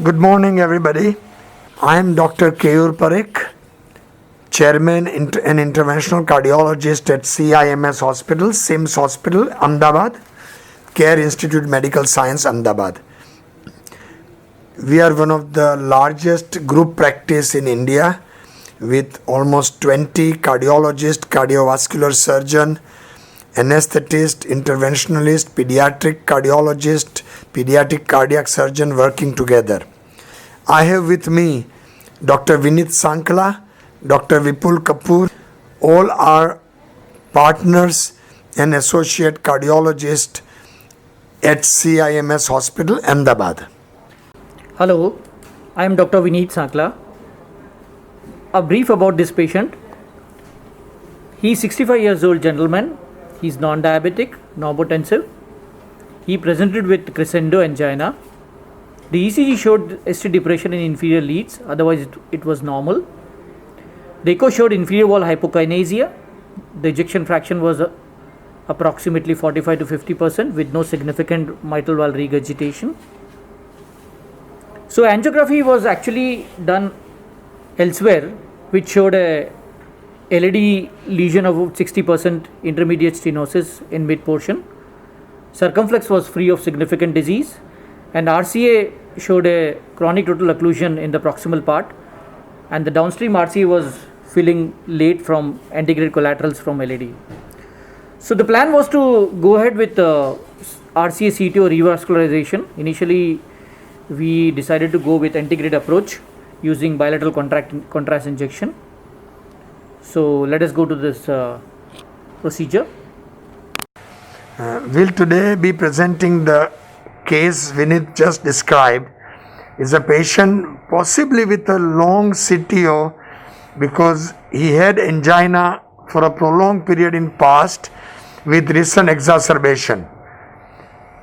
Good morning, everybody. I am Dr. Keyur Parekh, Chairman and Interventional Cardiologist at CIMS Hospital, SIMS Hospital, Ahmedabad, Care Institute Medical Science, Ahmedabad. We are one of the largest group practice in India with almost 20 cardiologists, cardiovascular surgeon, anesthetist, interventionalist, pediatric cardiologist, pediatric cardiac surgeon working together. I have with me Dr. Vinit Sankla, Dr. Vipul Kapoor. All are partners and associate cardiologists at CIMS Hospital, Ahmedabad. Hello, I am Dr. Vinit Sankla. A brief about this patient. He is 65 years old gentleman. He is non-diabetic, normotensive. He presented with crescendo angina. The ECG showed ST depression in inferior leads, otherwise it was normal. The echo showed inferior wall hypokinesia. The ejection fraction was approximately 45 to 50% with no significant mitral valve regurgitation. So angiography was actually done elsewhere, which showed a LED lesion of 60% intermediate stenosis in mid portion. Circumflex was free of significant disease, and RCA showed a chronic total occlusion in the proximal part, and the downstream RCA was filling late from antegrade collaterals from LED. So the plan was to go ahead with RCA CTO revascularization. Initially, we decided to go with antegrade approach using bilateral contrast injection. So let us go to this procedure. We'll today be presenting the case Vinit just described. Is a patient possibly with a long CTO because he had angina for a prolonged period in past with recent exacerbation.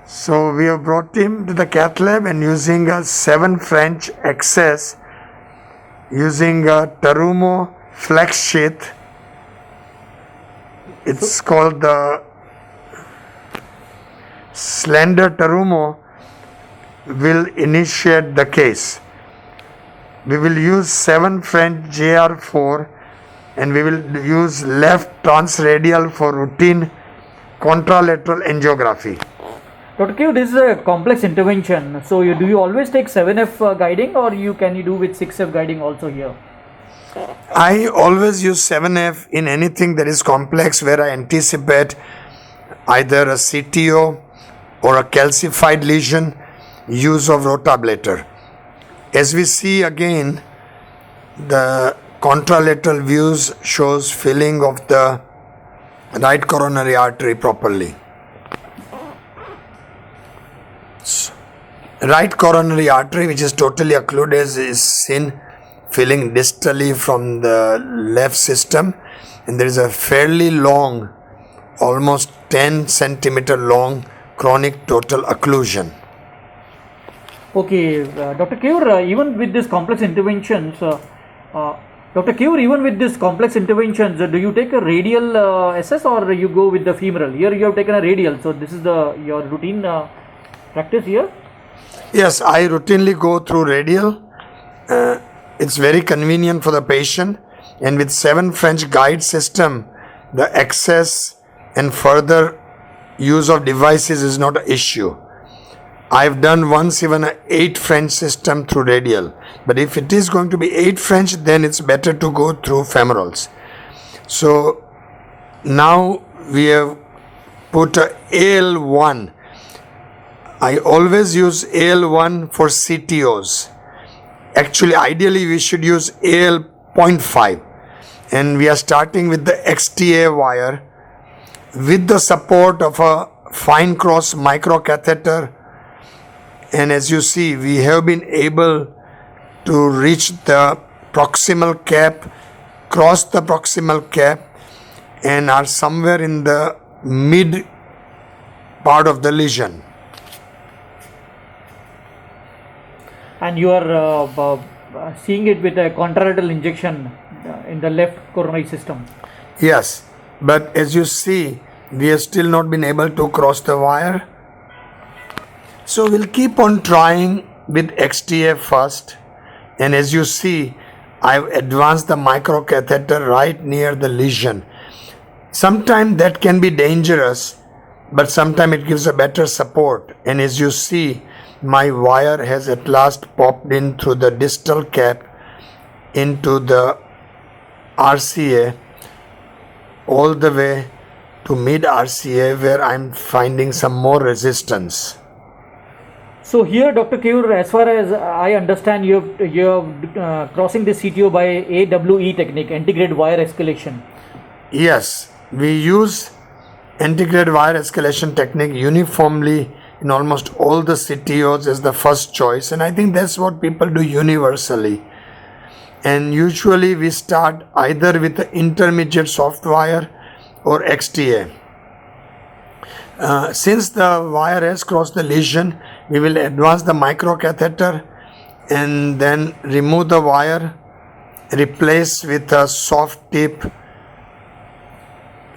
So we have brought him to the cath lab and using a 7 French access, using a Terumo flex sheath. It's called the slender Terumo. Will initiate the case. We will use 7 French JR4 and we will use left transradial for routine contralateral angiography. Dr. Q, this is a complex intervention. So do you always take 7F guiding, or can you do with 6F guiding also here? I always use 7F in anything that is complex where I anticipate either a CTO or a calcified lesion, use of rotablator. As we see again, the contralateral views shows filling of the right coronary artery properly. Right coronary artery, which is totally occluded, is seen filling distally from the left system, and there is a fairly long, almost 10 centimeter long chronic total occlusion. Okay, Dr. Kaur, even with these complex interventions, do you take a radial SS or you go with the femoral? Here you have taken a radial, so this is your routine practice here? Yes, I routinely go through radial. It's very convenient for the patient, and with 7 French guide system, the access and further use of devices is not an issue. I've done once even an 8 French system through radial, but if it is going to be 8 French, then it's better to go through femorals. So now we have put a AL1. I always use AL1 for CTOs. Actually, ideally we should use AL.5, and we are starting with the XTA wire with the support of a fine cross microcatheter, and as you see, we have been able to reach the proximal cap, cross the proximal cap, and are somewhere in the mid part of the lesion. And you are seeing it with a contralateral injection in the left coronary system. Yes, but as you see, we have still not been able to cross the wire. So we'll keep on trying with XTA first, and as you see, I've advanced the microcatheter right near the lesion. Sometimes that can be dangerous, but sometimes it gives a better support. And as you see, my wire has at last popped in through the distal cap into the RCA all the way to mid RCA, where I'm finding some more resistance. So here, Dr. Keyur, as far as I understand, you're crossing the CTO by AWE technique, antegrade wire escalation. Yes, we use antegrade wire escalation technique uniformly in almost all the CTOs as the first choice, and I think that's what people do universally. And usually we start either with the intermediate soft wire or XTA. Since the wire has crossed the lesion, we will advance the microcatheter and then remove the wire, replace with a soft tip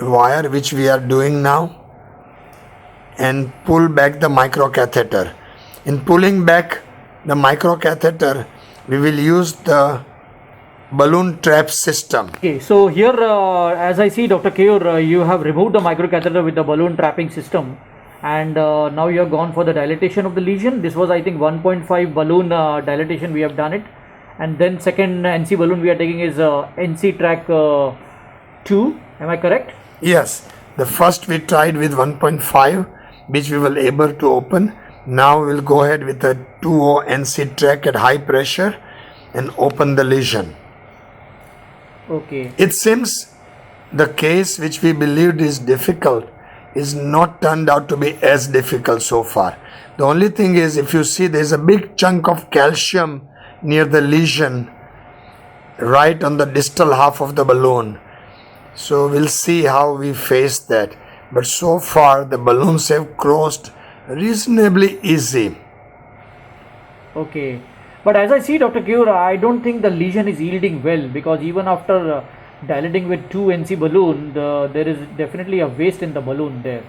wire, which we are doing now, and pull back the microcatheter. In pulling back the microcatheter, we will use the balloon trap system. Okay, so here, as I see, Dr. Keyur, you have removed the microcatheter with the balloon trapping system, and now you have gone for the dilatation of the lesion. This was, I think, 1.5 balloon dilatation we have done it, and then second NC balloon we are taking is NC track 2. Am I correct? Yes, the first we tried with 1.5, which we were able to open. Now we'll go ahead with a 2.0 NC track at high pressure and open the lesion. Okay. It seems the case which we believed is difficult is not turned out to be as difficult so far. The only thing is, if you see, there's a big chunk of calcium near the lesion right on the distal half of the balloon. So we'll see how we face that. But so far the balloons have crossed reasonably easy. Okay. But as I see, Dr. Keyur, I don't think the lesion is yielding well, because even after dilating with 2 NC balloon, there is definitely a waste in the balloon there.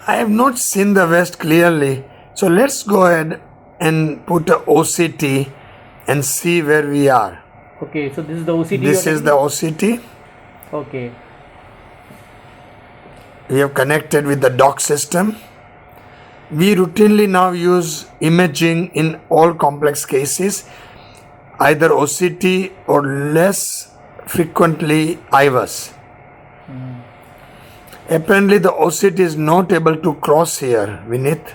I have not seen the waste clearly. So let's go ahead and put a OCT and see where we are. Okay, so this is the OCT. This is the OCT. Okay. We have connected with the dock system. We routinely now use imaging in all complex cases, either OCT or less frequently IVUS. Apparently the OCT is not able to cross here, Vinith.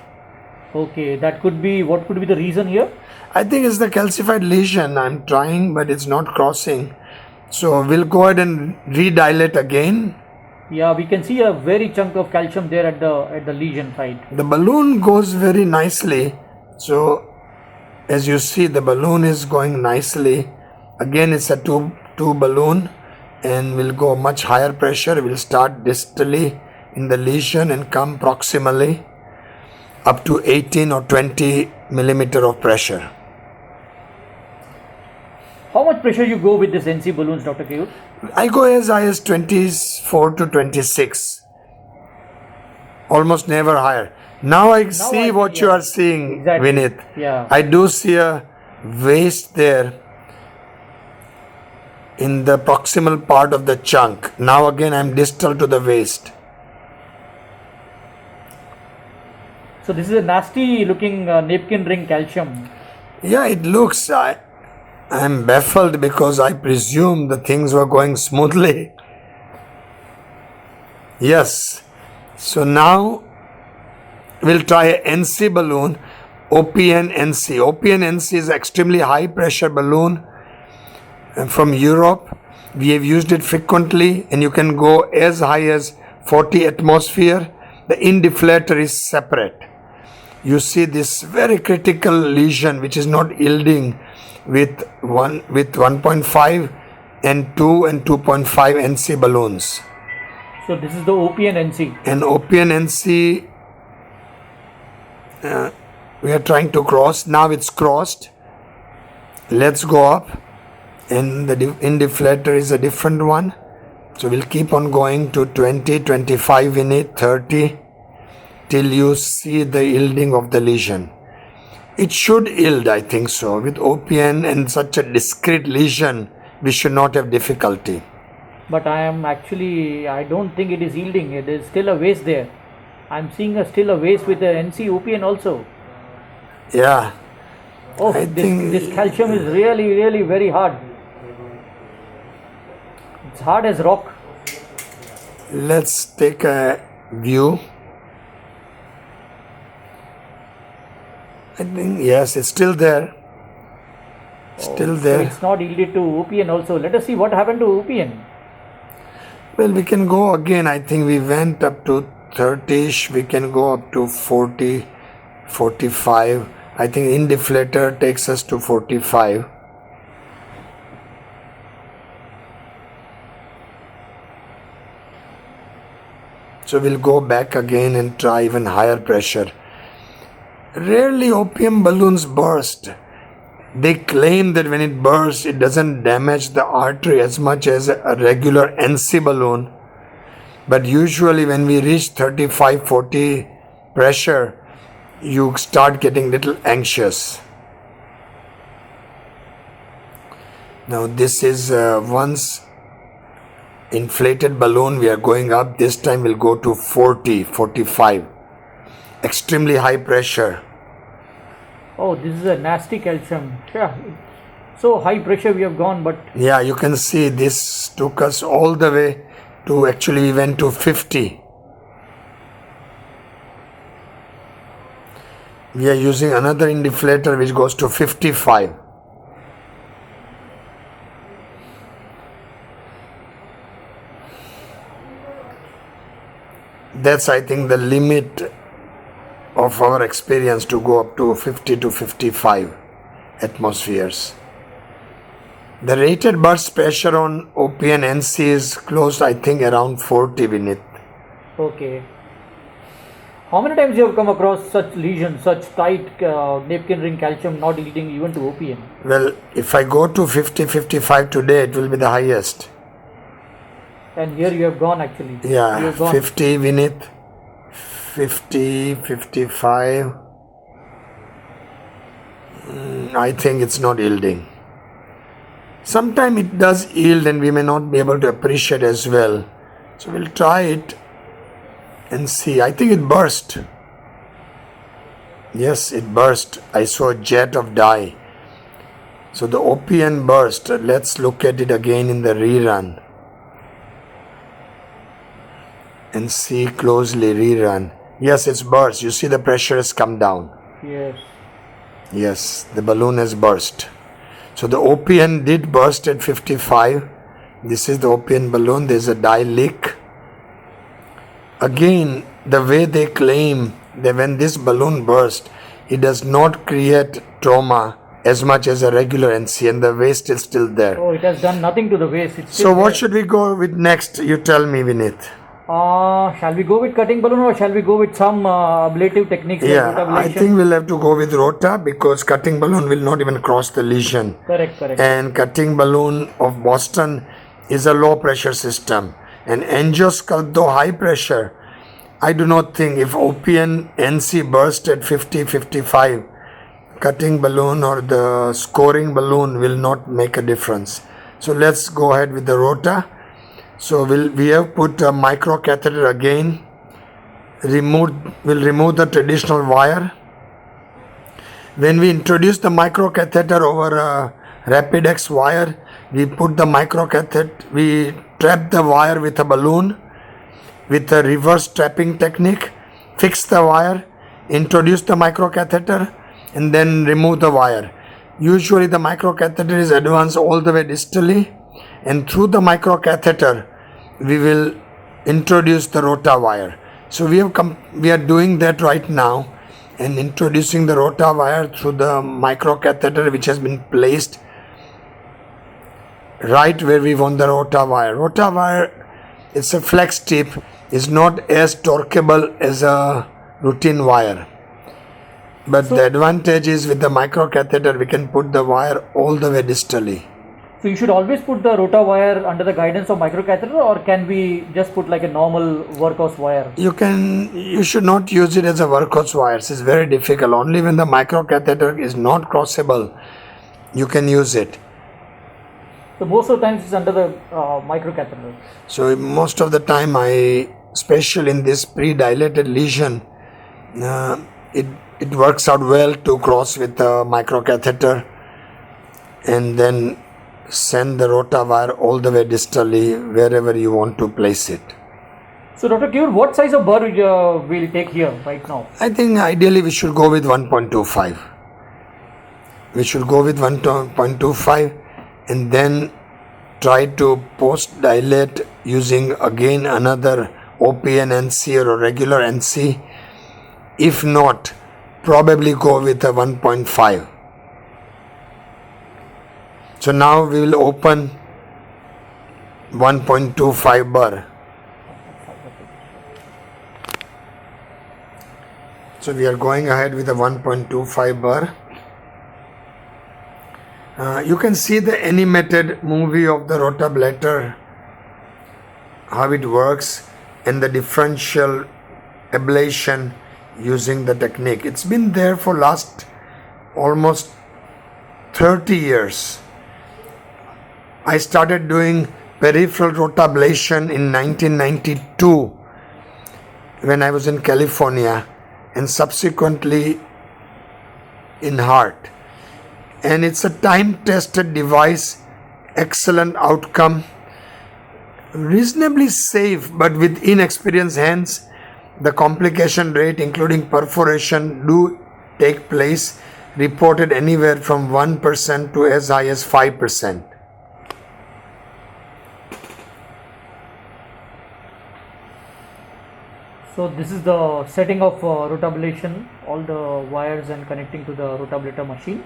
Okay, that could be, what could be the reason here? I think it's the calcified lesion. I'm trying, but it's not crossing. So we'll go ahead and redilate again. Yeah, we can see a very chunk of calcium there at the lesion site. The balloon goes very nicely. So as you see, the balloon is going nicely. Again, it's a two balloon, and we'll go much higher pressure. We'll start distally in the lesion and come proximally up to 18 or 20 millimeter of pressure. How much pressure you go with this NC balloons, Dr. Keyur? I go as high as 24 to 26. Almost never higher. Now I see what you are seeing, exactly. Vinith. Yeah. I do see a waste there in the proximal part of the chunk. Now again I'm distal to the waist. So this is a nasty looking napkin ring calcium. Yeah, it looks. I'm baffled because I presume the things were going smoothly. Yes. So now we'll try a NC balloon, OPN NC. OPN NC is extremely high pressure balloon from Europe. We have used it frequently, and you can go as high as 40 atmosphere. The indeflator is separate. You see this very critical lesion which is not yielding with 1.5 and 2 and 2.5 NC balloons. So this is the OPN NC. And OPN NC we are trying to cross. Now it's crossed. Let's go up, and the indeflator is a different one. So we'll keep on going to 20, 25 in it, 30 till you see the yielding of the lesion. It should yield, I think so. With OPN and such a discrete lesion, we should not have difficulty. But I don't think it is yielding. It is still a waste there. I'm seeing still a waste with the NC OPN also. Yeah. Oh, this calcium is really, really very hard. It's hard as rock. Let's take a view. I think, yes, it's still there. Still there. So it's not yielded to OPN also. Let us see what happened to OPN. Well, we can go again. I think we went up to 30ish. We can go up to 40, 45. I think indeflator takes us to 45. So we'll go back again and try even higher pressure. Rarely opium balloons burst. They claim that when it bursts, it doesn't damage the artery as much as a regular NC balloon. But usually when we reach 35-40 pressure, you start getting little anxious. Now this is once inflated balloon. We are going up. This time we'll go to 40, 45. Extremely high pressure. Oh, this is a nasty calcium. Yeah. So high pressure we have gone, but yeah, you can see this took us all the way to, actually we went to 50. We are using another indeflator which goes to 55. That's, I think, the limit of our experience to go up to 50 to 55 atmospheres. The rated burst pressure on OPN NC is close, I think, around 40, Vinith. Okay. How many times you have come across such lesions, such tight napkin ring calcium not yielding even to OPN? Well, if I go to 50, 55 today, it will be the highest. And here you have gone actually. Yeah, 50, Vinith. 50, 55. I think it's not yielding. Sometimes it does yield and we may not be able to appreciate as well. So we'll try it and see. I think it burst. Yes, it burst. I saw a jet of dye. So the OPN burst. Let's look at it again in the rerun. And see closely rerun. Yes, it's burst. You see the pressure has come down. Yes. Yes, the balloon has burst. So the OPN did burst at 55. This is the OPN balloon. There's a dye leak. Again, the way they claim that when this balloon bursts, it does not create trauma as much as a regular NC, and the waste is still there. Oh, it has done nothing to the waste. It's so what should we go with next? You tell me, Vinith. Shall we go with cutting balloon or shall we go with some ablative techniques? Yeah, I think we'll have to go with rota because cutting balloon will not even cross the lesion. Correct. And cutting balloon of Boston is a low pressure system. And angiosculp, though high pressure, I do not think if OPN NC burst at 50, 55, cutting balloon or the scoring balloon will not make a difference. So let's go ahead with the rota. So we have put a micro catheter again. We'll remove the traditional wire. When we introduce the micro catheter over a Rapidex wire, we put the micro catheter, we trap the wire with a balloon with a reverse trapping technique, fix the wire, introduce the micro catheter, and then remove the wire. Usually the micro catheter is advanced all the way distally, and through the micro catheter we will introduce the rota wire. So we are doing that right now and introducing the rota wire through the micro catheter which has been placed right where we want the rota wire. Rota wire, it's a flex tip, is not as torqueable as a routine wire. But the advantage is with the micro catheter we can put the wire all the way distally So you should always put the rota wire under the guidance of microcatheter, or can we just put like a normal workhorse wire? You should not use it as a workhorse wire. It's very difficult. Only when the microcatheter is not crossable, you can use it. So most of the times it's under the microcatheter. So most of the time, especially in this pre-dilated lesion, it works out well to cross with the microcatheter and then send the rota wire all the way distally wherever you want to place it. So Dr. Kure, what size of burr we'll take here right now? I think ideally we should go with 1.25. We should go with 1.25 and then try to post dilate using again another OPN NC or a regular NC. If not, probably go with a 1.5. So now we will open 1.25 burr. So we are going ahead with a 1.25 burr. You can see the animated movie of the rotablator, how it works, and the differential ablation using the technique. It's been there for last almost 30 years. I started doing peripheral rotablation in 1992 when I was in California, and subsequently in heart. And it's a time-tested device, excellent outcome, reasonably safe, but with inexperienced hands, the complication rate including perforation do take place, reported anywhere from 1% to as high as 5%. So this is the setting of rotablation, all the wires and connecting to the rotablator machine.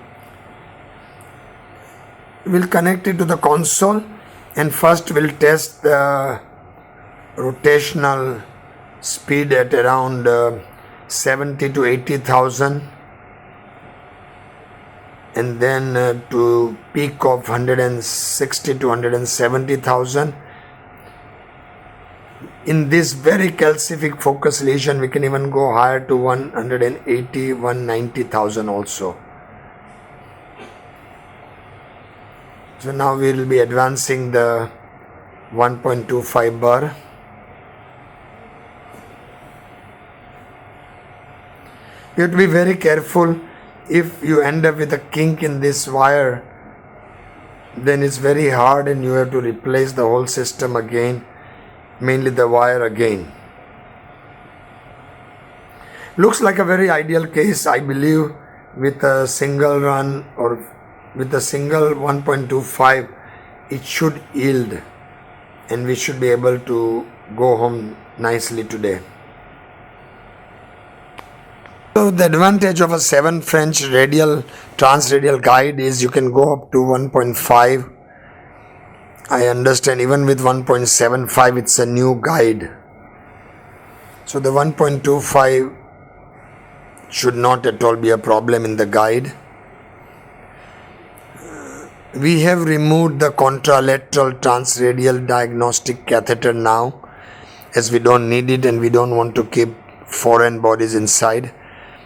We'll connect it to the console, and first we'll test the rotational speed at around 70 to 80,000, and then to peak of 160 to 170,000. In this very calcific focus lesion, we can even go higher to 180, 190,000 also. So now we will be advancing the 1.25 burr. You have to be very careful. If you end up with a kink in this wire, then it's very hard and you have to replace the whole system again, mainly the wire again. Looks like a very ideal case, I believe, with a single run or with a single 1.25, it should yield and we should be able to go home nicely today. So the advantage of a 7 French radial transradial guide is you can go up to 1.5. I understand even with 1.75 it's a new guide. So the 1.25 should not at all be a problem in the guide. We have removed the contralateral transradial diagnostic catheter now, as we don't need it and we don't want to keep foreign bodies inside.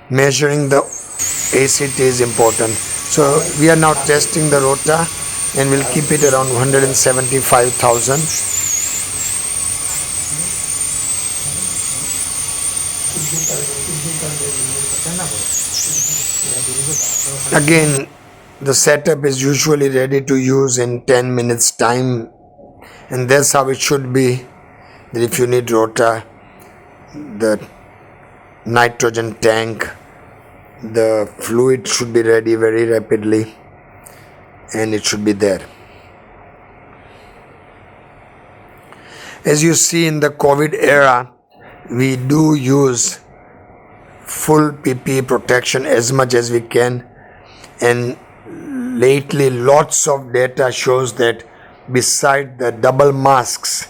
Measuring the ACT is important. So we are now testing the rota and we'll keep it around 175,000. Again, the setup is usually ready to use in 10 minutes time, and that's how it should be. That if you need rota, the nitrogen tank, the fluid should be ready very rapidly and it should be there. As you see, in the COVID era, we do use full PPE protection as much as we can, and lately lots of data shows that beside the double masks,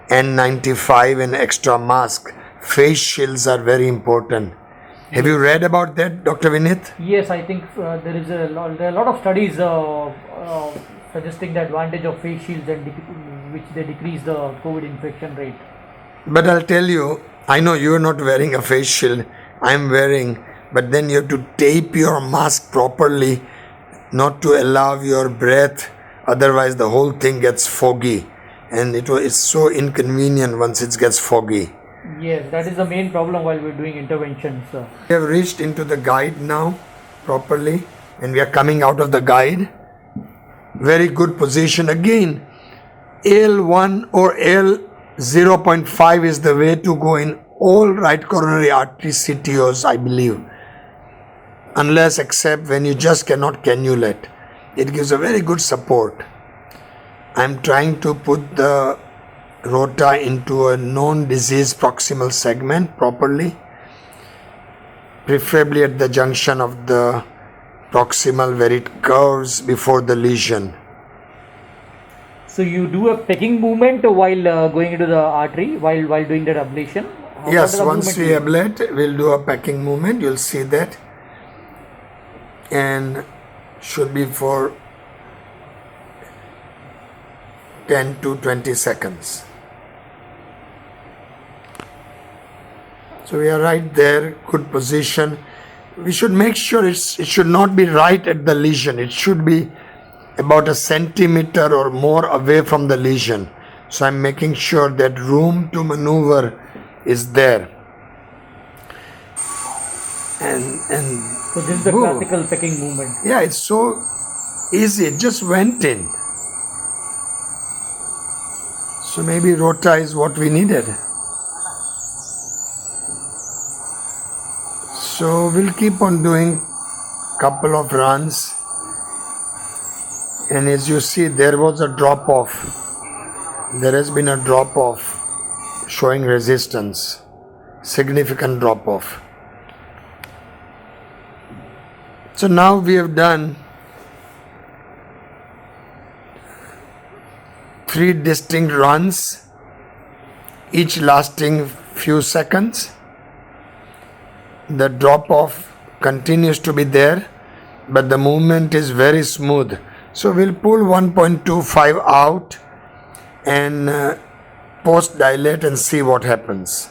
N95 and extra mask, face shields are very important. Have you read about that, Dr. Vinith? Yes, I think there are a lot of studies suggesting the advantage of face shields and which they decrease the COVID infection rate. But I'll tell you, I know you're not wearing a face shield, I'm wearing, but then you have to tape your mask properly, not to allow your breath, otherwise the whole thing gets foggy, and it's so inconvenient once it gets foggy. Yes, that is the main problem while we're doing interventions. We have reached into the guide now properly, and we are coming out of the guide. Very good position again. L1 or L0.5 is the way to go in all right coronary artery CTOs, I believe, unless except when you just cannot cannulate. It gives a very good support. I'm trying to put the rota into a non-disease proximal segment properly, preferably at the junction of the proximal where it curves before the lesion. So you do a pecking movement while going into the artery while doing that ablation? Yes, once we ablate, we'll do a pecking movement. You'll see that, and should be for 10 to 20 seconds. So we are right there, good position. We should make sure it should not be right at the lesion. It should be about a centimeter or more away from the lesion. So I'm making sure that room to maneuver is there. And so this is the classical pecking movement. Yeah, it's so easy. It just went in. So maybe rota is what we needed. So we'll keep on doing couple of runs, and as you see, there was a drop off. There has been a drop off showing resistance, significant drop off. So now we have done 3 distinct runs, each lasting few seconds. The drop off continues to be there, but the movement is very smooth. So we'll pull 1.25 out and post dilate and see what happens.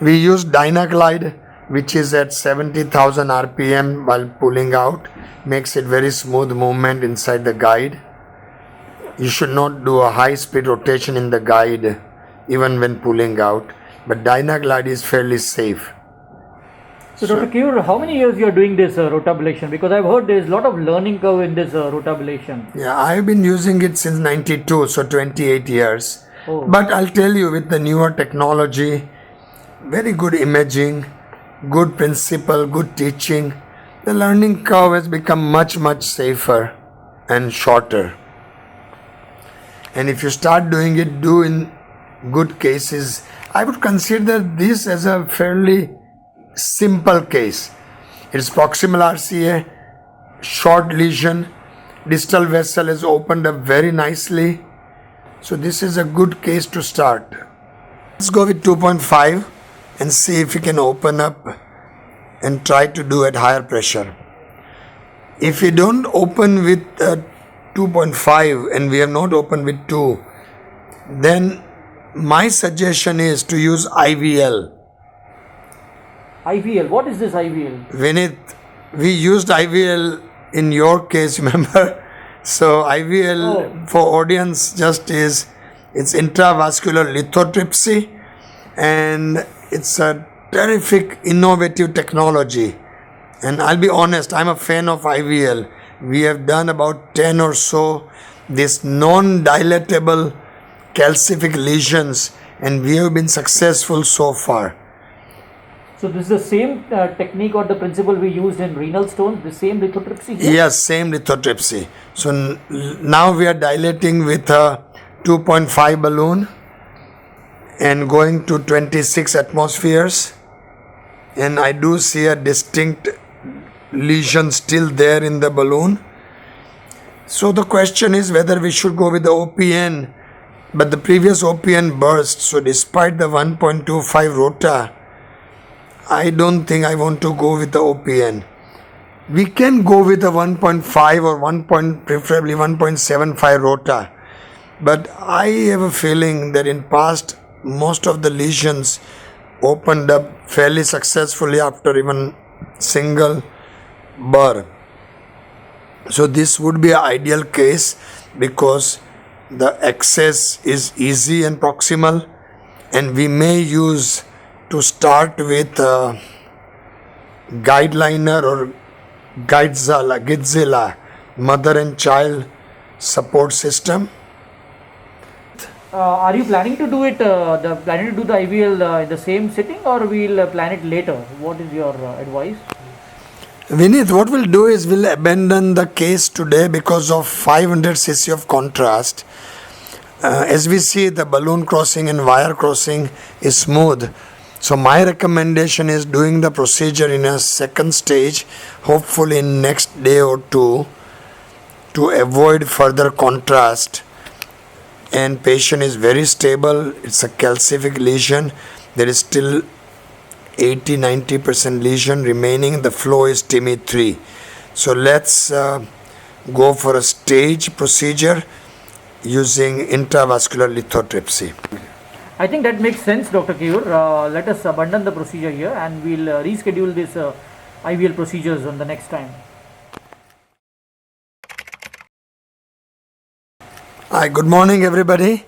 We use Dynaglide, which is at 70,000 RPM while pulling out. Makes it very smooth movement inside the guide. You should not do a high speed rotation in the guide even when pulling out, but Dynaglide is fairly safe. So Dr. Kure, how many years you are doing this rotablation? Because I've heard there is a lot of learning curve in this rotablation. Yeah, I've been using it since 92, so 28 years. Oh. But I'll tell you, with the newer technology, very good imaging, good principle, good teaching, the learning curve has become much safer and shorter. And if you start doing it, do in good cases. I would consider this as a fairly simple case. It's proximal RCA, short lesion, distal vessel is opened up very nicely. So this is a good case to start. Let's go with 2.5 and see if we can open up and try to do at higher pressure. If we don't open with 2.5 and we have not opened with 2, then my suggestion is to use IVL. IVL, what is this IVL? Vinith, we used IVL in your case, remember? So IVL for audience just is, it's intravascular lithotripsy, and it's a terrific innovative technology. And I'll be honest, I'm a fan of IVL. We have done about 10 or so this non-dilatable calcific lesions, and we have been successful so far. So this is the same technique or the principle we used in renal stones, the same lithotripsy here? Yes, same lithotripsy. So now we are dilating with a 2.5 balloon and going to 26 atmospheres, and I do see a distinct lesion still there in the balloon. So the question is whether we should go with the OPN, but the previous OPN burst, so despite the 1.25 rota, I don't think I want to go with the OPN. we can go with a 1.5 or preferably 1.75 rota. But I have a feeling that in past, most of the lesions opened up fairly successfully after even single burr. So this would be an ideal case because the access is easy and proximal, and we may use to start with guide liner or Gidzilla, mother and child support system. Are you planning to do it? Planning to do the IVL in the same sitting, or we'll plan it later? What is your advice? Vineet, what we'll do is we'll abandon the case today because of 500 cc of contrast. As we see, the balloon crossing and wire crossing is smooth. So my recommendation is doing the procedure in a second stage, hopefully in next day or two, to avoid further contrast. And patient is very stable. It's a calcific lesion. There is still 80-90% lesion remaining. The flow is TIMI 3. So let's go for a stage procedure using intravascular lithotripsy. I think that makes sense, Dr. Keyur. Let us abandon the procedure here and we'll reschedule this IVL procedures on the next time. Hi, good morning everybody.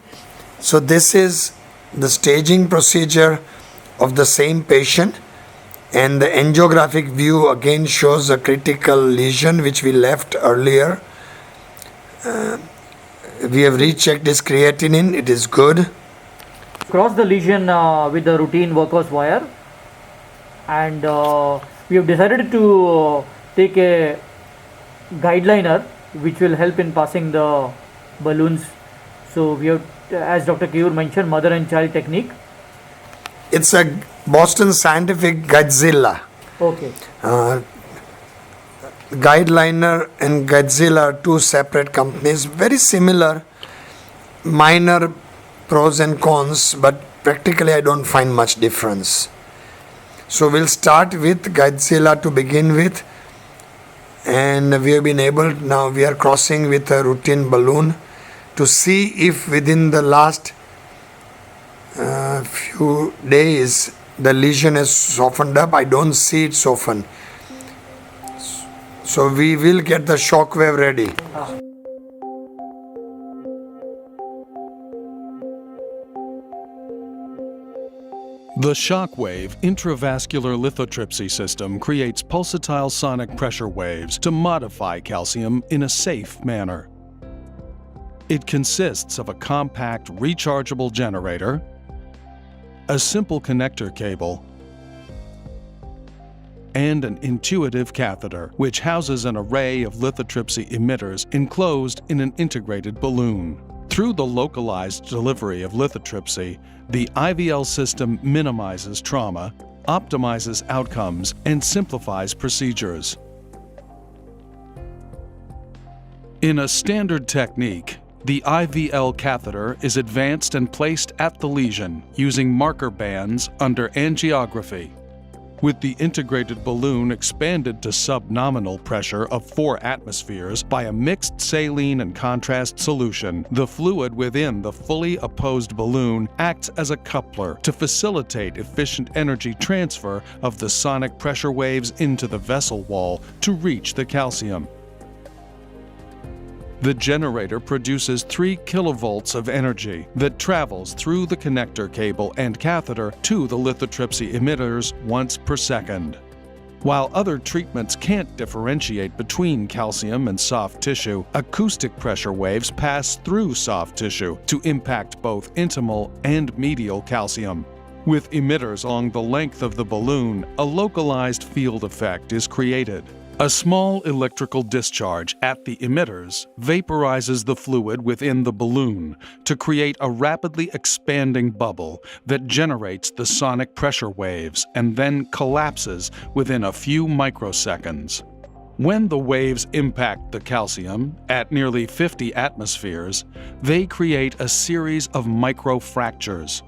So this is the staging procedure of the same patient, and the angiographic view again shows a critical lesion which we left earlier. We have rechecked his creatinine, it is good. Cross the lesion with the routine workhorse wire, and we have decided to take a guide liner which will help in passing the balloons. So we have, as Dr. Keyur mentioned, mother and child technique. It's a Boston Scientific Gidzilla. Okay. Guide liner and Gidzilla are two separate companies, very similar, minor pros and cons, but practically I don't find much difference. So we'll start with Gidzilla to begin with, and we have been able, now we are crossing with a routine balloon to see if within the last few days the lesion has softened up. I don't see it soften. So we will get the shock wave ready. The shockwave intravascular lithotripsy system creates pulsatile sonic pressure waves to modify calcium in a safe manner. It consists of a compact rechargeable generator, a simple connector cable, and an intuitive catheter, which houses an array of lithotripsy emitters enclosed in an integrated balloon. Through the localized delivery of lithotripsy, the IVL system minimizes trauma, optimizes outcomes, and simplifies procedures. In a standard technique, the IVL catheter is advanced and placed at the lesion using marker bands under angiography. With the integrated balloon expanded to subnominal pressure of 4 atmospheres by a mixed saline and contrast solution, the fluid within the fully opposed balloon acts as a coupler to facilitate efficient energy transfer of the sonic pressure waves into the vessel wall to reach the calcium. The generator produces 3 kilovolts of energy that travels through the connector cable and catheter to the lithotripsy emitters once per second. While other treatments can't differentiate between calcium and soft tissue, acoustic pressure waves pass through soft tissue to impact both intimal and medial calcium. With emitters along the length of the balloon, a localized field effect is created. A small electrical discharge at the emitters vaporizes the fluid within the balloon to create a rapidly expanding bubble that generates the sonic pressure waves and then collapses within a few microseconds. When the waves impact the calcium at nearly 50 atmospheres, they create a series of microfractures.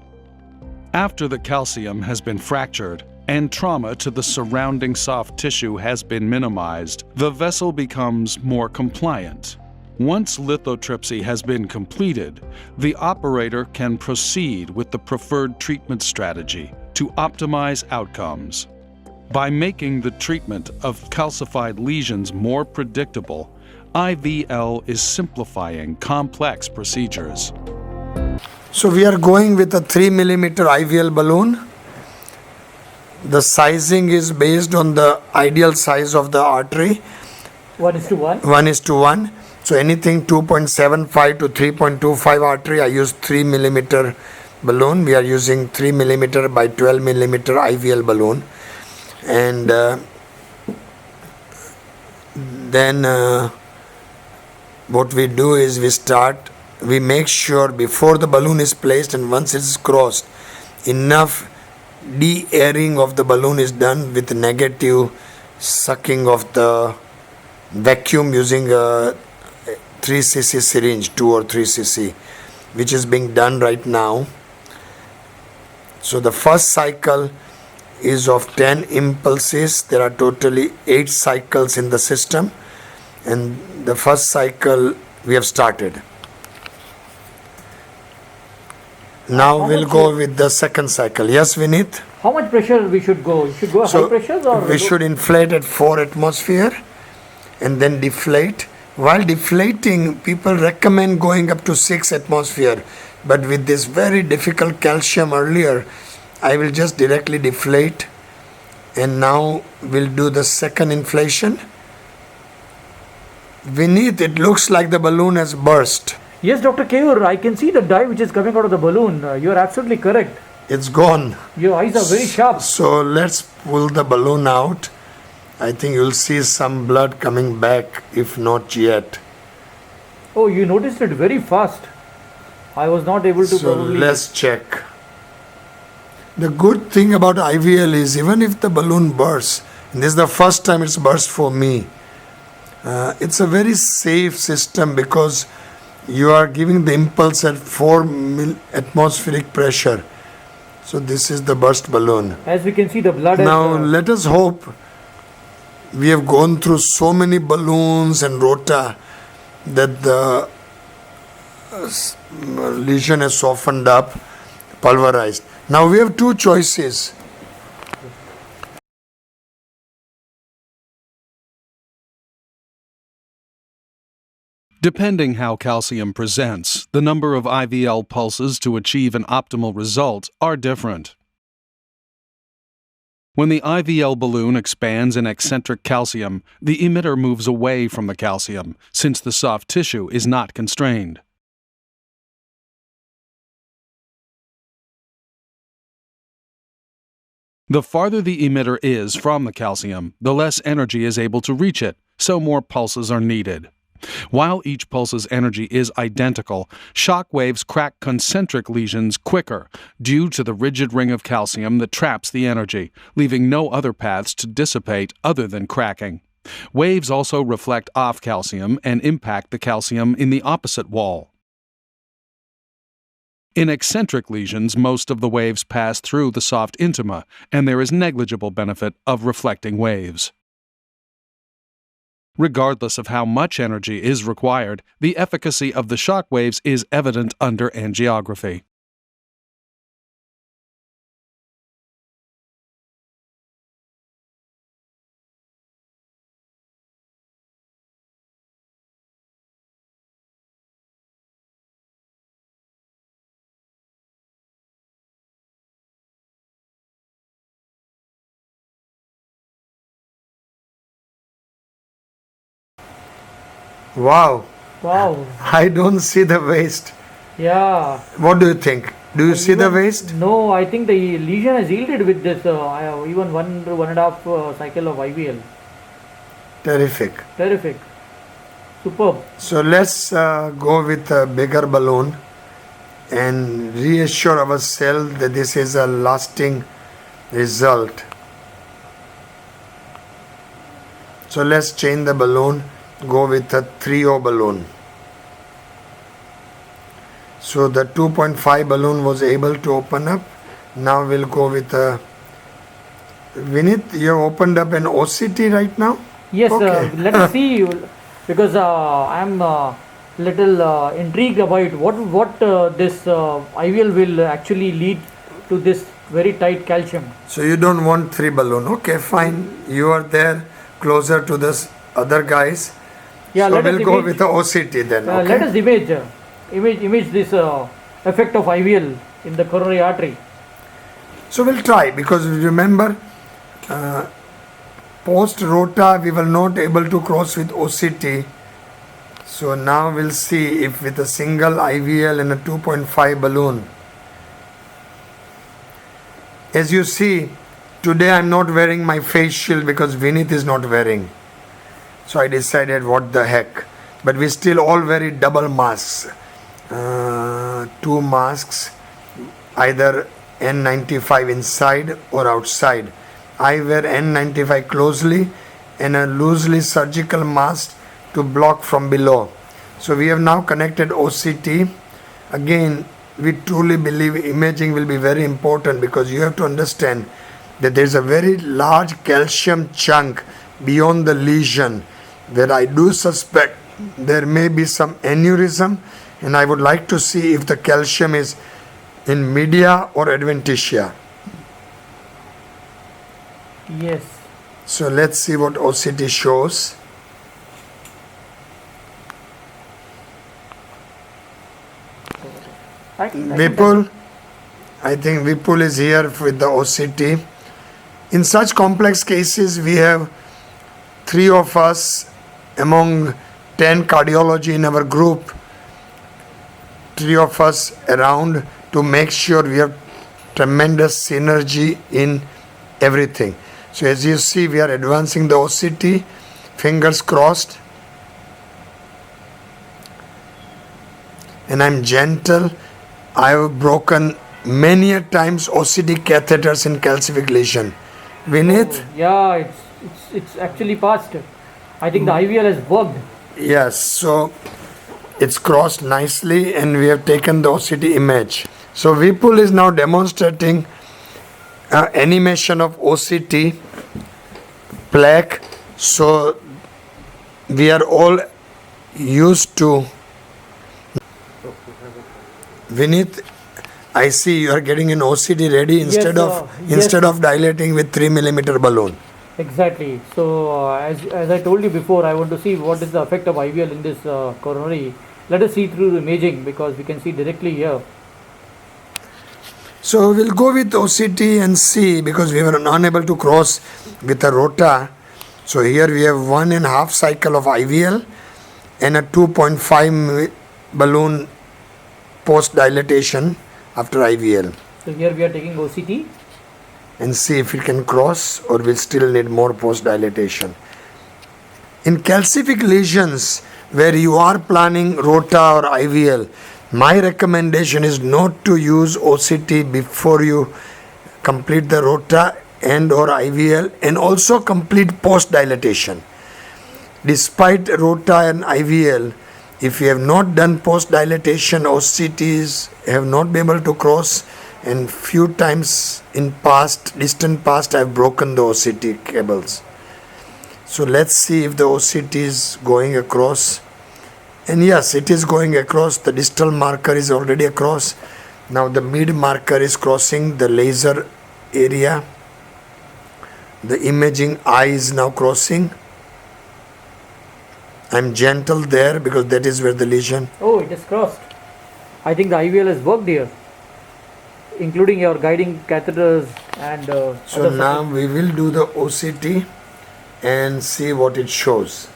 After the calcium has been fractured, and trauma to the surrounding soft tissue has been minimized, the vessel becomes more compliant. Once lithotripsy has been completed, the operator can proceed with the preferred treatment strategy to optimize outcomes. By making the treatment of calcified lesions more predictable, IVL is simplifying complex procedures. So we are going with a 3 millimeter IVL balloon. The sizing is based on the ideal size of the artery. 1:1. 1:1. So anything 2.75 to 3.25 artery, I use 3 millimeter balloon. We are using 3 millimeter by 12 millimeter IVL balloon. And then what we do is we make sure before the balloon is placed and once it's crossed, enough de-airing of the balloon is done with negative sucking of the vacuum using a 3 cc syringe, 2 or 3 cc, which is being done right now. So the first cycle is of 10 impulses. There are totally 8 cycles in the system, and the first cycle we have started. Now we'll go with the second cycle. Yes, Vineet? How much pressure we should go? You should go high pressures or we should inflate at 4 atmosphere and then deflate. While deflating, people recommend going up to 6 atmosphere, but with this very difficult calcium earlier, I will just directly deflate, and now we'll do the second inflation. Vineet, it looks like the balloon has burst. Yes, Dr. Keyur, I can see the dye which is coming out of the balloon. You are absolutely correct. It's gone. Your eyes are very sharp. So let's pull the balloon out. I think you'll see some blood coming back, if not yet. Oh, you noticed it very fast. I was not able to So probably... let's check. The good thing about IVL is even if the balloon bursts, and this is the first time it's burst for me, it's a very safe system because you are giving the impulse at 4 atmospheric pressure. So this is the burst balloon. As we can see, the blood Now has... let us hope. We have gone through so many balloons and rota that the lesion has softened up, pulverized. Now we have 2 choices. Depending how calcium presents, the number of IVL pulses to achieve an optimal result are different. When the IVL balloon expands in eccentric calcium, the emitter moves away from the calcium, since the soft tissue is not constrained. The farther the emitter is from the calcium, the less energy is able to reach it, so more pulses are needed. While each pulse's energy is identical, shock waves crack concentric lesions quicker due to the rigid ring of calcium that traps the energy, leaving no other paths to dissipate other than cracking. Waves also reflect off calcium and impact the calcium in the opposite wall. In eccentric lesions, most of the waves pass through the soft intima, and there is negligible benefit of reflecting waves. Regardless of how much energy is required, the efficacy of the shock waves is evident under angiography. Wow. Wow. I don't see the waist. Yeah. What do you think? Do you see the waist? No, I think the lesion has yielded with this even 1.5 cycle of IVL. Terrific. Terrific. Superb. So let's go with a bigger balloon and reassure ourselves that this is a lasting result. So let's change the balloon, go with a 3O balloon. So the 2.5 balloon was able to open up. Now we'll go with a Vinith, you have opened up an OCT right now? Yes, Okay. let us see, because I am little intrigued about what this IVL will actually lead to this very tight calcium. So you don't want 3 balloon. Okay, fine. You are there closer to this other guys. Yeah, So let us we'll go image- with the OCT then. Okay? Let us image this effect of IVL in the coronary artery. So we'll try, because remember, post rota we were not able to cross with OCT. So now we'll see if with a single IVL and a 2.5 balloon. As you see, today I'm not wearing my face shield because Vinith is not wearing. So I decided what the heck. But we still all wear double masks. 2 masks, either N95 inside or outside. I wear N95 closely and a loosely surgical mask to block from below. So we have now connected OCT. Again, we truly believe imaging will be very important, because you have to understand that there is a very large calcium chunk beyond the lesion, where I do suspect there may be some aneurysm, and I would like to see if the calcium is in media or adventitia. Yes. So let's see what OCT shows. I think Vipul, I think Vipul is here with the OCT. In such complex cases, we have 3 of us among 10 cardiology in our group, 3 of us around to make sure we have tremendous synergy in everything. So as you see, we are advancing the OCT, fingers crossed. And I'm gentle. I have broken many a times OCT catheters in calcific lesion. Vinith? Yeah, it's actually passed. I think the IVL has worked. Yes, so it's crossed nicely and we have taken the OCT image. So Vipul is now demonstrating animation of OCT plaque. So we are all used to. Vinith, I see you are getting an OCT ready instead yes. of dilating with 3 millimeter balloon. Exactly. So as I told you before, I want to see what is the effect of IVL in this coronary. Let us see through the imaging, because we can see directly here. So we'll go with OCT and see, because we were unable to cross with a rota. So here we have 1.5 cycle of IVL and a 2.5 balloon post dilatation after IVL, So here we are taking OCT. and see if we can cross or we'll still need more post dilatation. In calcific lesions where you are planning rota or IVL, my recommendation is not to use OCT before you complete the rota and or IVL, and also complete post dilatation. Despite rota and IVL, if you have not done post dilatation, OCTs have not been able to cross, and few times in distant past I have broken the OCT cables. So let's see if the OCT is going across. And yes, it is going across. The distal marker is already across. Now the mid marker is crossing the laser area. The imaging eye is now crossing. I'm gentle there because that is where the lesion. Oh, it is crossed. I think the IVL has worked here, including your guiding catheters and. So now we will do the OCT and see what it shows.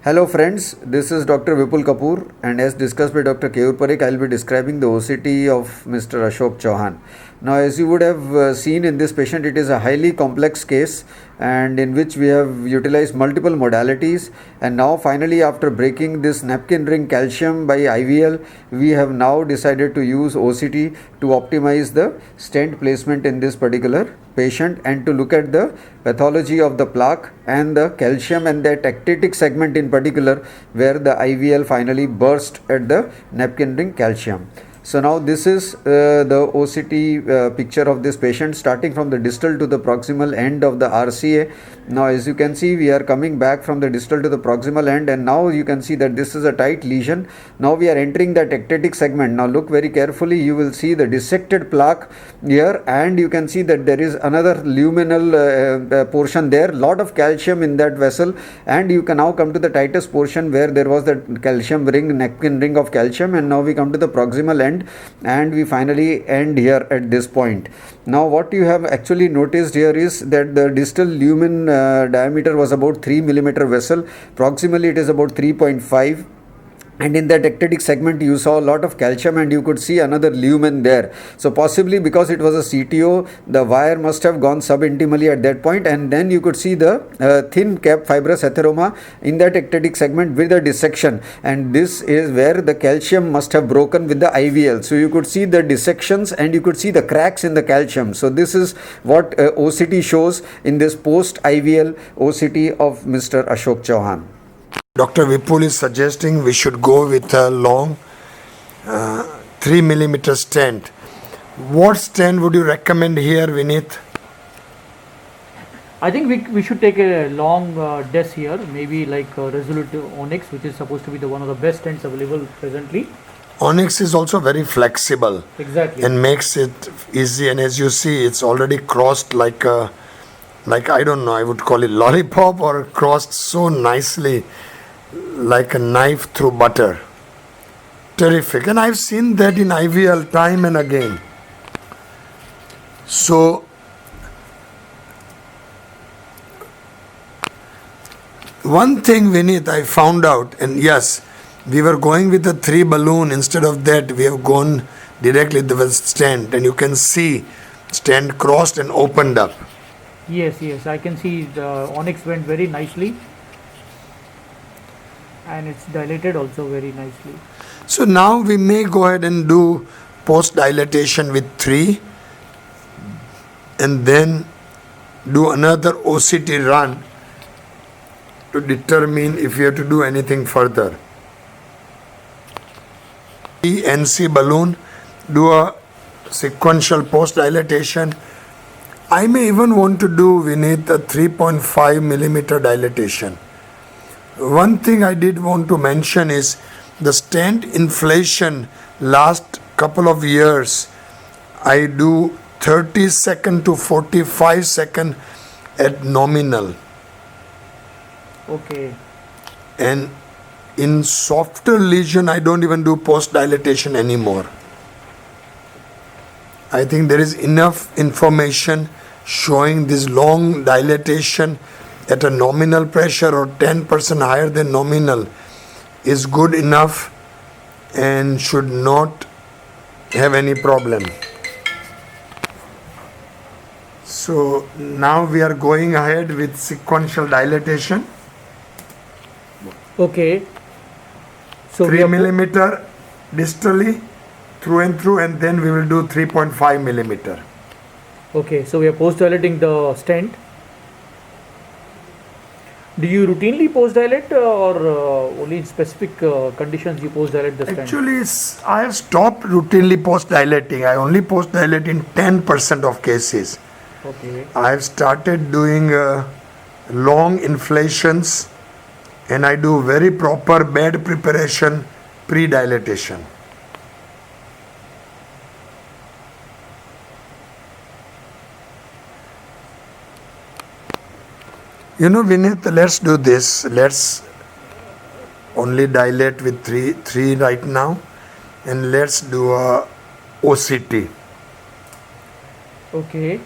Hello friends, this is Dr. Vipul Kapoor, and as discussed by Dr. Keyur Parikh, I will be describing the OCT of Mr. Ashok Chauhan. Now, as you would have seen in this patient, it is a highly complex case and in which we have utilized multiple modalities, and now finally after breaking this napkin ring calcium by IVL, we have now decided to use OCT to optimize the stent placement in this particular patient and to look at the pathology of the plaque and the calcium and that ectatic segment in particular where the IVL finally burst at the napkin ring calcium. So now this is the OCT picture of this patient starting from the distal to the proximal end of the RCA. Now as you can see, we are coming back from the distal to the proximal end, and now you can see that this is a tight lesion. Now we are entering that ectatic segment. Now look very carefully, you will see the dissected plaque here, and you can see that there is another luminal portion there, lot of calcium in that vessel, and you can now come to the tightest portion where there was that calcium ring, napkin ring of calcium, and now we come to the proximal end, and we finally end here at this point. Now what you have actually noticed here is that the distal lumen diameter was about 3 millimeter vessel, proximally it is about 3.5, and in that ectatic segment you saw a lot of calcium, and you could see another lumen there. So possibly because it was a CTO, the wire must have gone subintimally at that point, and then you could see the thin cap fibrous atheroma in that ectatic segment with a dissection, and this is where the calcium must have broken with the IVL. So you could see the dissections and you could see the cracks in the calcium. So this is what OCT shows in this post IVL OCT of Mr. Ashok Chauhan. Dr. Vipul is suggesting we should go with a long 3 millimeter stent. What stent would you recommend here, Vineet? I think we should take a long DES here, maybe like Resolute Onyx, which is supposed to be one of the best stents available presently. Onyx is also very flexible. Exactly. And makes it easy, and as you see, it's already crossed like I don't know, I would call it lollipop, or crossed so nicely like a knife through butter. Terrific. And I've seen that in IVL time and again. So one thing, Vineet, I found out, and yes, we were going with a 3 balloon. Instead of that, we have gone directly with the stent, and you can see stent crossed and opened up. Yes, I can see the Onyx went very nicely, and it's dilated also very nicely. So now we may go ahead and do post dilatation with 3, and then do another OCT run to determine if we have to do anything further. NC balloon, do a sequential post dilatation. I may even want to do, Vineet, a 3.5 millimeter dilatation. One thing I did want to mention is the stent inflation. Last couple of years, I do 30 second to 45 second at nominal. Okay. And in softer lesion, I don't even do post dilatation anymore. I think there is enough information showing this long dilatation at a nominal pressure or 10% higher than nominal is good enough and should not have any problem. So now we are going ahead with sequential dilatation. Okay. So 3 millimeter distally through and through, and then we will do 3.5 millimeter. Okay, so we are post dilating the stent. Do you routinely post dilate or only in specific conditions you post dilate the stent? Actually, I have stopped routinely post dilating. I only post dilate in 10% of cases. Okay. I have started doing long inflations, and I do very proper bed preparation pre-dilatation. You know, Vineet, let's do this. Let's only dilate with 3 right now, and let's do a OCT. Okay.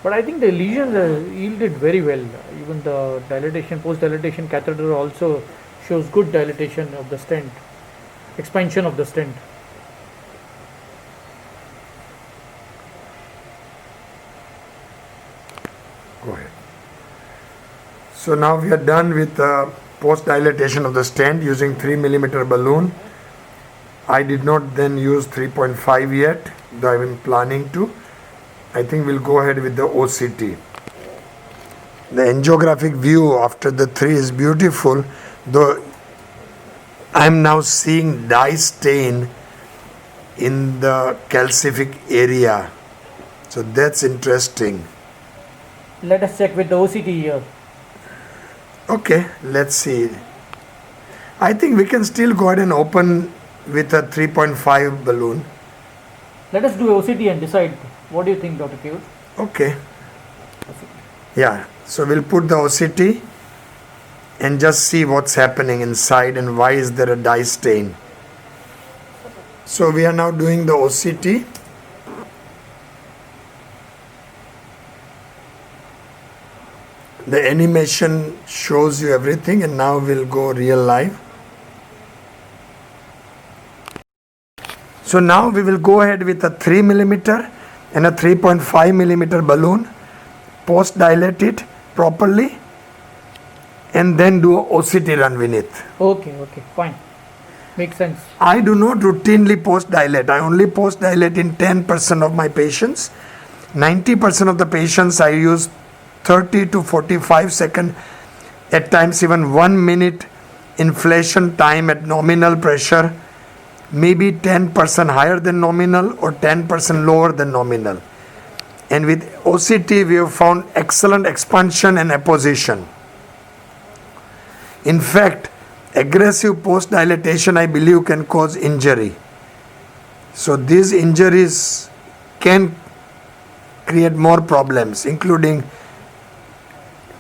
But I think the lesions yielded very well. Even the dilatation, post-dilatation catheter also shows good dilatation of the stent, expansion of the stent. Go ahead. So now we are done with post dilatation of the stent using 3 millimeter balloon. I did not then use 3.5 yet, though I've been planning to. I think we'll go ahead with the OCT. The angiographic view after the 3 is beautiful, though I'm now seeing dye stain in the calcific area. So that's interesting. Let us check with the OCT here. Okay, let's see. I think we can still go ahead and open with a 3.5 balloon. Let us do OCT and decide. What do you think, Dr. Keyur? Okay. Yeah, so we'll put the OCT and just see what's happening inside and why is there a dye stain. So we are now doing the OCT. The animation shows you everything, and now we'll go real live. So now we will go ahead with a 3 millimeter and a 3.5 millimeter balloon, post dilate it properly, and then do a OCT run beneath. Okay, fine. Makes sense. I do not routinely post dilate. I only post dilate in 10% of my patients. 90% of the patients I use 30 to 45 second, at times even 1 minute inflation time at nominal pressure, maybe 10% higher than nominal or 10% lower than nominal. And with OCT we have found excellent expansion and apposition. In fact, aggressive post dilatation I believe can cause injury. So these injuries can create more problems, including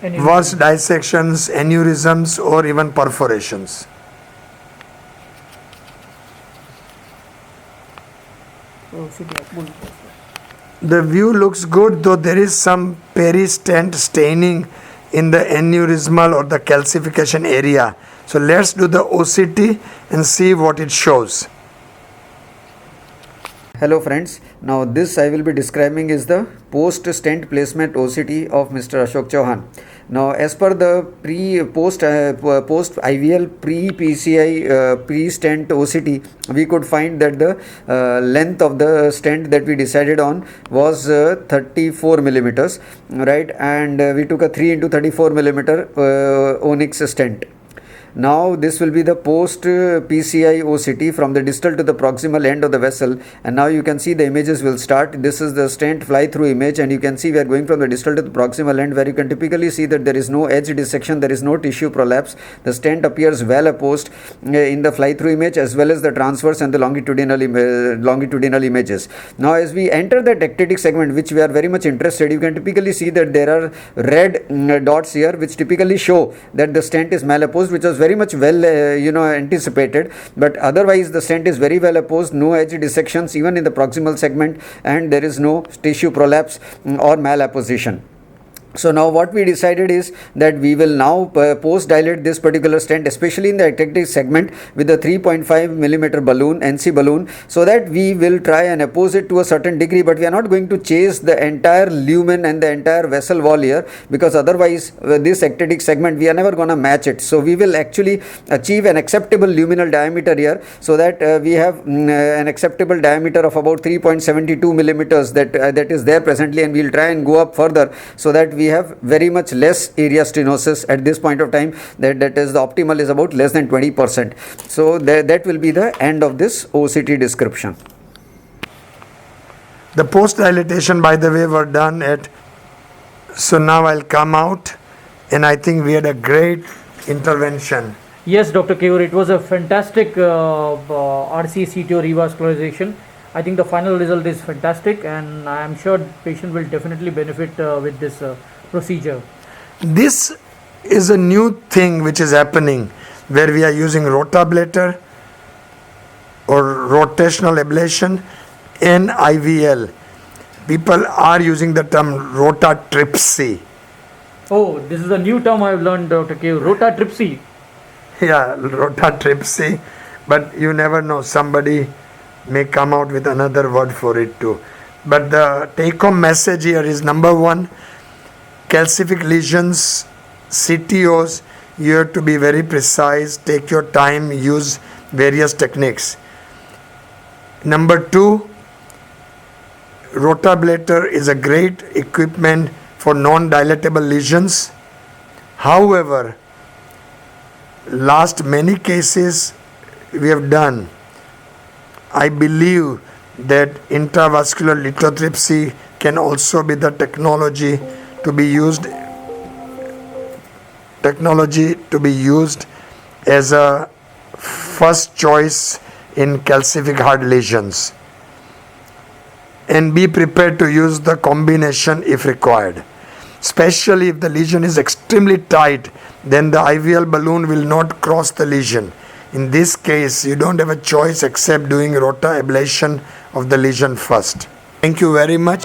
worse dissections, aneurysms, or even perforations. The view looks good, though there is some peristent staining in the aneurysmal or the calcification area. So let's do the OCT and see what it shows. Hello friends, now this I will be describing is the post-stent placement OCT of Mr. Ashok Chauhan. Now as per the post-IVL pre-PCI pre-stent OCT, we could find that the length of the stent that we decided on was 34 millimeters, right, and we took a 3 into 34 millimeter onyx stent. Now this will be the post PCI OCT from the distal to the proximal end of the vessel, and now you can see the images will start. This is the stent fly through image, and you can see we are going from the distal to the proximal end, where you can typically see that there is no edge dissection, there is no tissue prolapse. The stent appears well opposed in the fly through image as well as the transverse and the longitudinal images. Now as we enter the tectatic segment, which we are very much interested, you can typically see that there are red dots here which typically show that the stent is malopposed, which was very much well anticipated, but otherwise the stent is very well opposed, no edge dissections even in the proximal segment, and there is no tissue prolapse or malapposition. So now what we decided is that we will now post dilate this particular stent, especially in the ectatic segment, with a 3.5 millimeter balloon, NC balloon, so that we will try and oppose it to a certain degree, but we are not going to chase the entire lumen and the entire vessel wall here, because otherwise this ectatic segment we are never going to match it. So we will actually achieve an acceptable luminal diameter here, so that we have an acceptable diameter of about 3.72 millimeters that is there presently, and we will try and go up further so that we have very much less area stenosis at this point of time. That is, the optimal is about less than 20%. So that will be the end of this OCT description. The post dilatation, by the way, were done at, so now I'll come out, and I think we had a great intervention. Yes, Dr. Keyur, it was a fantastic RC CTO revascularization. I think the final result is fantastic, and I am sure patient will definitely benefit with this procedure. This is a new thing which is happening, where we are using rotablator or rotational ablation and IVL. People are using the term rotatripsy. Oh, this is a new term I have learned, Dr. Keyur. Rotatripsy. Yeah, rotatripsy, but you never know, somebody may come out with another word for it too. But the take home message here is, number one, calcific lesions, CTOs, you have to be very precise, take your time, use various techniques. Number two, rotablator is a great equipment for non-dilatable lesions. However, last many cases we have done, I believe that intravascular lithotripsy can also be the technology to be used as a first choice in calcific heart lesions, and be prepared to use the combination if required. Especially if the lesion is extremely tight, then the IVL balloon will not cross the lesion. In this case, you don't have a choice except doing rota ablation of the lesion first. Thank you very much.